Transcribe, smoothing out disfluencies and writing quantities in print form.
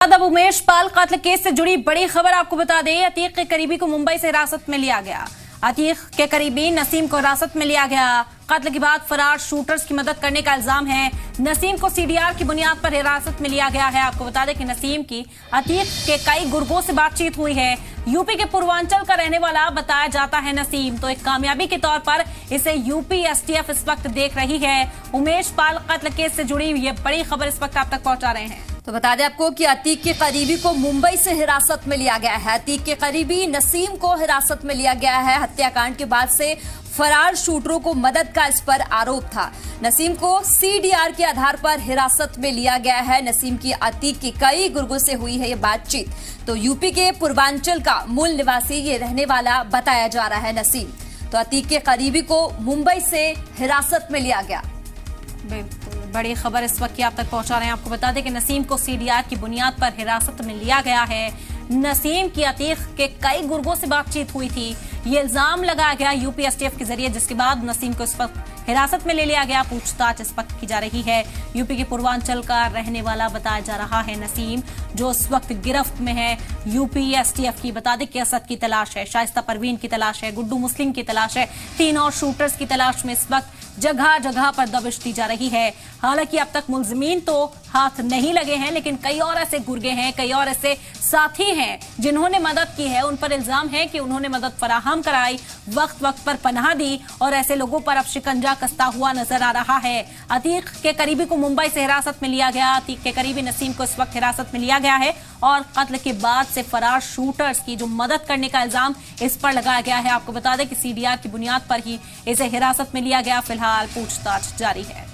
अब उमेश पाल कत्ल केस से जुड़ी बड़ी खबर आपको बता दें। अतीक के करीबी को मुंबई से हिरासत में लिया गया। अतीक के करीबी नसीम को हिरासत में लिया गया। कत्ल के बाद फरार शूटर्स की मदद करने का इल्जाम है। नसीम को सीडीआर की बुनियाद पर हिरासत में लिया गया है। आपको बता दें कि नसीम की अतीक के कई गुर्गों से बातचीत हुई है। यूपी के पूर्वांचल का रहने वाला बताया जाता है नसीम, तो एक कामयाबी के तौर पर इसे यूपी एसटीएफ इस वक्त देख रही है। उमेश पाल कत्ल केस से जुड़ी ये बड़ी खबर इस वक्त आप तक पहुंचा रहे हैं। तो बता दें आपको कि अतीक के करीबी को मुंबई से हिरासत में लिया गया है। अतीक के करीबी नसीम को हिरासत में लिया गया है। हत्याकांड के बाद से फरार शूटरों को मदद का इस पर आरोप था। नसीम को सीडीआर के आधार पर हिरासत में लिया गया है। नसीम की अतीक की कई गुर्गों से हुई है ये बातचीत। तो यूपी के पूर्वांचल का मूल निवासी ये रहने वाला बताया जा रहा है नसीम। तो अतीक के करीबी को मुंबई से हिरासत में लिया गया। बड़ी खबर इस वक्त की आप तक पहुंचा रहे हैं। आपको बता दें कि नसीम को सीडीआर की बुनियाद पर हिरासत में लिया गया है। नसीम की अतीक के कई गुर्गों से बातचीत हुई थी। ये इल्जाम लगाया गया यूपी एसटीएफ के जरिए, जिसके बाद नसीम को इस वक्त हिरासत में ले लिया गया। पूछताछ इस वक्त की जा रही है। यूपी के पूर्वांचल का रहने वाला बताया जा रहा है नसीम, जो इस वक्त गिरफ्त में है यूपी एसटीएफ की। बता दें कि असद की तलाश है, शाइस्ता परवीन की तलाश है, गुड्डू मुस्लिम की तलाश है। 3 और शूटर्स की तलाश में इस वक्त जगह जगह पर दबिश दी जा रही है। हालांकि अब तक मुलजिमीन तो हाथ नहीं लगे हैं, लेकिन कई और ऐसे गुर्गे हैं, कई और ऐसे साथी हैं जिन्होंने मदद की है। उन पर इल्जाम है कि उन्होंने मदद फराहम कराई, वक्त वक्त पर पनाह दी, और ऐसे लोगों पर अब शिकंजा कसता हुआ नजर आ रहा है। अतीक के करीबी को मुंबई से हिरासत में लिया गया। अतीक के करीबी नसीम को इस वक्त हिरासत में लिया गया है और कत्ल के बाद से फरार शूटर्स की जो मदद करने का इल्जाम इस पर लगाया गया है। आपको बता दें कि सीडीआर की बुनियाद पर ही इसे हिरासत में लिया गया। फिलहाल पूछताछ जारी है।